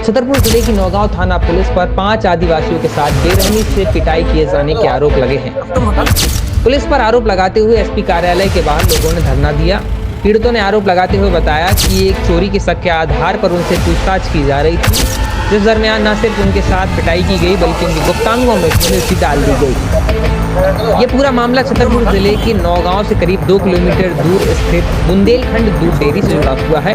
छतरपुर जिले की नौगांव थाना पुलिस पर 5 आदिवासियों के साथ बेरहमी से पिटाई किए जाने के आरोप लगे हैं। पुलिस पर आरोप लगाते हुए एसपी कार्यालय के बाहर लोगों ने धरना दिया। पीड़ितों ने आरोप लगाते हुए बताया कि एक चोरी के शक के आधार पर उनसे पूछताछ की जा रही थी, जिस दरमियान न सिर्फ उनके साथ पिटाई की गई बल्कि उनके गुप्तांगों में मिर्ची डाल दी गई। ये पूरा मामला छतरपुर जिले के नौगांव से करीब 2 किलोमीटर दूर स्थित बुंदेलखंड दूध डेयरी से जुड़ा हुआ है,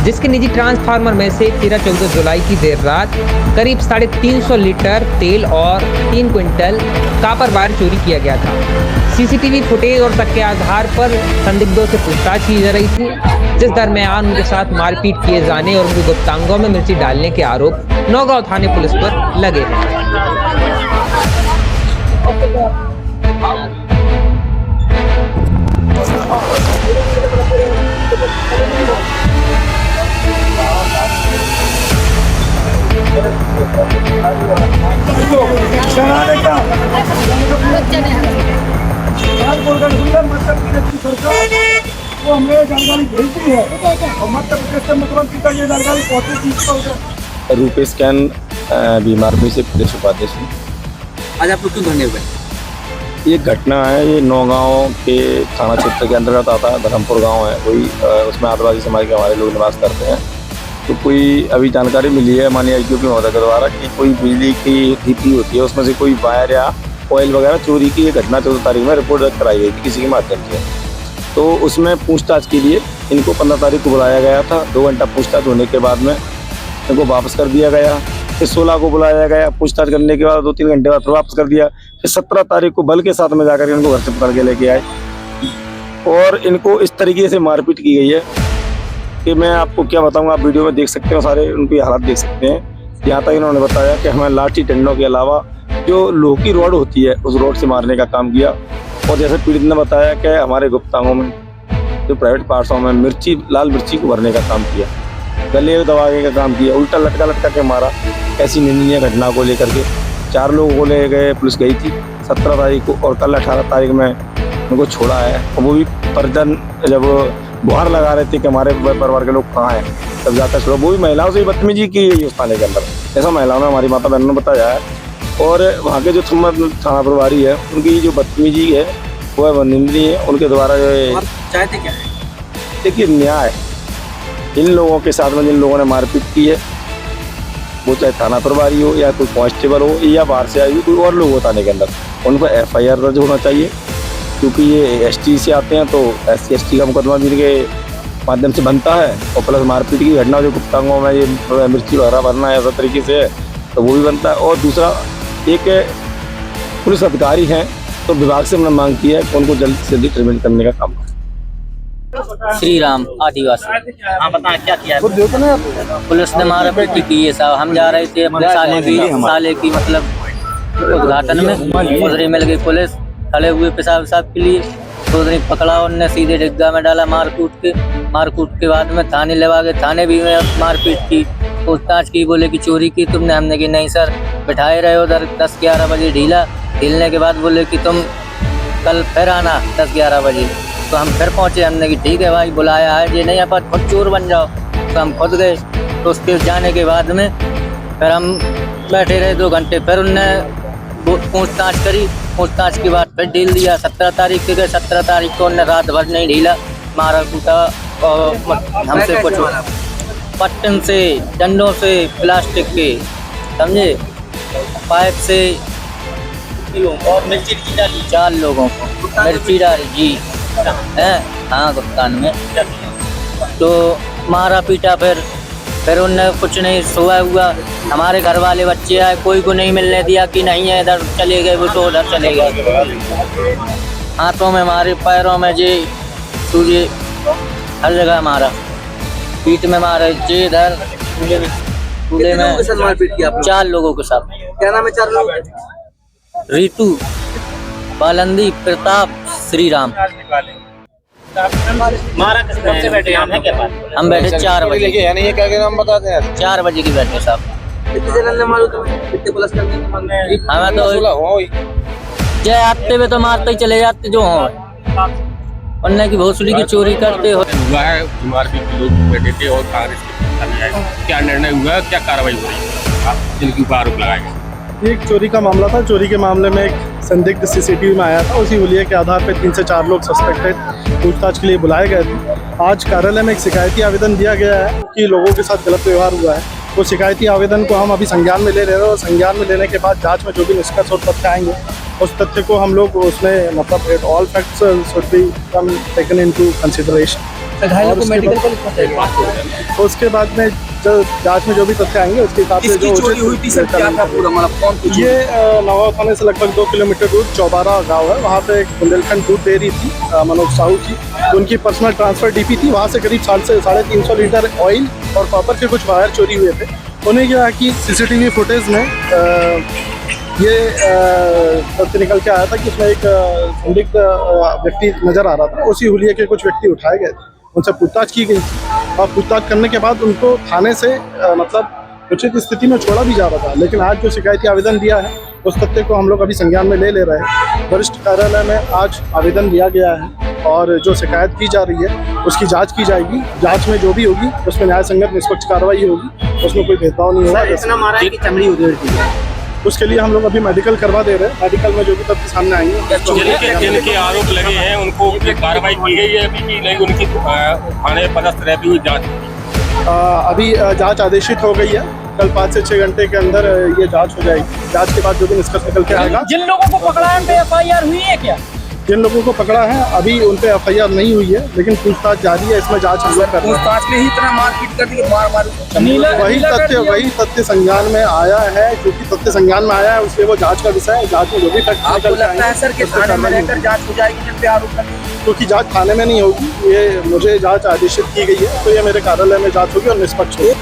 जिसके निजी ट्रांसफार्मर में से 13-14 जुलाई की देर रात करीब 350 लीटर तेल और 3 क्विंटल कॉपर वायर चोरी किया गया था। सीसीटीवी फुटेज और शक के आधार पर संदिग्धों से पूछताछ की जा रही थी, जिस दरमियान उनके साथ मारपीट किए जाने और उनके गुप्तांगों में मिर्ची डालने के आरोप नौगांव थाने पुलिस पर लगे हैं। वो हमें जानकारी भेजती है और मतलब ये जानकारी पहुँचे। रूपेश कैन बीमारपुर से प्रदेश उपाध्यक्ष हूँ। आज आप लोग क्यों धरने हुए? ये घटना है, ये नौगांव के थाना क्षेत्र के अंतर्गत आता है। धर्मपुर गांव है, वही उसमें आदिवासी समाज के हमारे लोग निवास करते हैं। तो कोई अभी जानकारी मिली है माननीय आईजीपी के महोदय के द्वारा कि कोई बिजली की डीपी होती है, उसमें से कोई वायर या ऑयल वगैरह चोरी की ये घटना 14 तारीख में रिपोर्ट कराई गई थी किसी के माध्यम से। तो उसमें पूछताछ के लिए इनको 15 तारीख को बुलाया गया था। 2 घंटा पूछताछ होने के बाद में इनको वापस कर दिया गया। फिर 16 को बुलाया गया, पूछताछ करने के बाद 2-3 घंटे बाद फिर वापस कर दिया। फिर 17 तारीख को बल के साथ में जाकर इनको घर से पकड़ के लेके आए और इनको इस तरीके से मारपीट की गई है कि मैं आपको क्या बताऊंगा। आप वीडियो में देख सकते हो, सारे उनकी हालत देख सकते हैं। यहाँ तक इन्होंने बताया कि हमें लाठी डंडों के अलावा जो लोहे की रॉड होती है उस रॉड से मारने का काम किया। और जैसे पीड़ित ने बताया कि हमारे गुप्तांगों में जो प्राइवेट पार्ट्सों में लाल मिर्ची को भरने का काम किया, गले दबाने का काम किया, उल्टा लटका के मारा। ऐसी निंदनीय घटना को लेकर के 4 लोगों को ले गए, पुलिस गई थी 17 तारीख को और कल 18 तारीख में उनको छोड़ा है। और वो भी परिजन जब गुहार लगा रहे थे कि हमारे परिवार के लोग कहाँ हैं, तब जाकर छोड़ा। वो भी महिलाओं से बदतमीजी की गई उस थाने के अंदर, ऐसा महिलाओं ने हमारी माता बहनों ने बताया है। और वहाँ के जो थाना प्रभारी है उनकी जो बदतमीजी है वो है निंदनीय है। उनके द्वारा जो है चाहते क्या है? देखिए, न्याय इन लोगों के साथ में जिन लोगों ने मारपीट की है, वो चाहे थाना प्रभारी हो या कोई कांस्टेबल हो या बाहर से आई कोई और लोग हो थाने के अंदर, उन पर FIR दर्ज होना चाहिए। क्योंकि ये ST से आते हैं तो SC ST का मुकदमा भी इनके माध्यम से बनता है। और प्लस मारपीट की घटना जो गुप्तांगों में ये मिर्ची वगैरह भरना है ऐसा तरीके से है तो वो भी बनता है। और दूसरा, एक पुलिस अधिकारी हैं तो विभाग से हमने मांग की है कि उनको जल्द से जल्द ट्रीटमेंट करने का काम। श्री राम आदिवासी। हाँ, बताएं क्या किया? पुलिस ने मारपीट की है साहब। हम जा रहे थे अपने साले की मतलब उद्घाटन में, उधर मिल गई पुलिस खड़े हुए पेशाब के लिए। तो उधर पकड़ा, उनने सीधे डिग्गा में डाला मारकूट के बाद में थाने लगा गए। थाने भी में मारपीट की, पूछताछ की, बोले कि चोरी की तुमने। हमने कि नहीं सर, बिठाए रहे उधर 10-11 बजे ढीलने के बाद बोले कि तुम कल फिर आना 10-11 बजे। तो हम फिर पहुंचे, हमने कि ठीक है भाई बुलाया है जी, नहीं आप खुद चोर बन जाओ। तो हम खुद गए। तो उसके जाने के बाद में फिर हम बैठे रहे 2 घंटे। फिर उनने पूछताछ करी, पूछताछ के बाद फिर ढील दिया। 17 तारीख के गए, 17 तारीख को उनने रात भर नहीं ढीला, मारा कूटा। और हमसे कुछ पट्टन से, डंडों से, प्लास्टिक के, समझे, पाइप से। और मिर्ची डाली 4 लोगों को मिर्ची डाली जी है। हाँ, गुप्तान में। तो मारा पीटा। फिर उनने कुछ नहीं, सुबह हुआ हमारे घर वाले बच्चे आए, कोई को नहीं मिलने दिया कि नहीं है इधर चले गए, वो तो उधर चले गए। हाथों में मारे, पैरों में जी सूझे, हर जगह मारा, पीठ में मारे जी, इधर कूले में। 4 लोगों के साथ। क्या नाम है 4 लोग? रीतू, बालंदी, प्रताप, श्री राम। मारा कब से बैठे हैं? हम बैठे 4 बजे। यानी ये क्या नाम बता दें? 4 बजे की बैठे साहब। कितने जन ने मारो तुम्हें? कितने पुलिस कर्मी ने मारो? हमें तो जय आते हुए तो मारते ही चले जाते जो हो। उन्हें की भोसड़ी की चोरी करते हो। हुआ है, बीमार भी लोग बैठे थे और कांग्रेस के पता नहीं आए क्या निर्णय हुआ है, क्या कार्रवाई हो रही है जिनके ऊपर आरोप लगाए गए। ये एक चोरी का मामला था। चोरी के मामले में एक संदिग्ध सीसीटीवी में आया था। उसी हुलिये के आधार पर 3 से 4 लोग सस्पेक्टेड पूछताछ के लिए बुलाए गए थे। आज कार्यालय में एक शिकायती आवेदन दिया गया है कि लोगों के साथ गलत व्यवहार हुआ है। वो शिकायती आवेदन को हम अभी संज्ञान में ले रहे हैं और संज्ञान में लेने के बाद जांच में जो भी निष्कर्ष और तथ्य आएंगे उस तथ्य को हम लोग उसमें मतलब all facts should be taken into consideration. घायलों को मेडिकल कॉलेज तो उसके बाद में जो जांच में जो भी तथ्य आएंगे उसके हिसाब से जो चोरी हुई थी सर, क्या था पूरा मतलब कौन कुछ ये नवागांव थाने से लगभग 2 किलोमीटर दूर चौबारा गांव है। वहाँ पे एक बुंदेलखंड दूध डेयरी थी मनोज साहू की, उनकी पर्सनल ट्रांसफर डीपी थी। वहाँ से करीब 350 लीटर ऑयल और कॉपर के कुछ वायर चोरी हुए थे। उन्हें क्या कि सीसीटीवी फुटेज में ये तथ्य निकल के आया था कि उसमें एक संदिग्ध व्यक्ति नजर आ रहा था। उसी हुलिये के कुछ व्यक्ति उठाए गए, उनसे पूछताछ की गई और पूछताछ करने के बाद उनको थाने से मतलब उचित स्थिति में छोड़ा भी जा रहा था। लेकिन आज जो शिकायती आवेदन दिया है उस तथ्य को हम लोग अभी संज्ञान में ले रहे हैं। वरिष्ठ कार्यालय में आज आवेदन दिया गया है और जो शिकायत की जा रही है उसकी जांच की जाएगी। जांच में जो भी होगी उसमें न्याय संगत निष्पक्ष कार्रवाई होगी, उसमें कोई भेदभाव नहीं होगा। इतना मारा है कि चमड़ी उधेड़ दी है। उसके लिए हम लोग अभी मेडिकल करवा दे रहे हैं। मेडिकल में जो भी तथ्य सामने आएंगे जिनके आरोप लगे हैं उनको कार्रवाई की गई है अभी कि नहीं, उनकी थाने पदस्थ रहती हुई जाँच अभी जांच आदेशित हो गई है। कल 5 से 6 घंटे के अंदर ये जांच हो जाएगी। जांच के बाद जो भी निष्कर्ष निकल के आएगा। जिन लोगों को पकड़ा है उन पे FIR हुई है क्या? जिन लोगों को पकड़ा है अभी उन पे FIR नहीं हुई है, लेकिन पूछताछ जारी है। इसमें जांच हम लोग कर रहे हैं। पूछताछ में ही इतना मारपीट कर दी, मार वही तथ्य संज्ञान में आया है। क्योंकि तथ्य संज्ञान में आया है उसलिए वो जांच का विषय है। जांच में जो भी फैक्ट आपको लगता है सर कि थाने में रहकर जांच हो जाएगी जिन पे आरोप लगे? क्योंकि जांच थाने में नहीं होगी, ये मुझे जांच आदेशित की गई है तो ये मेरे कार्यालय में जांच होगी और निष्पक्ष होगी।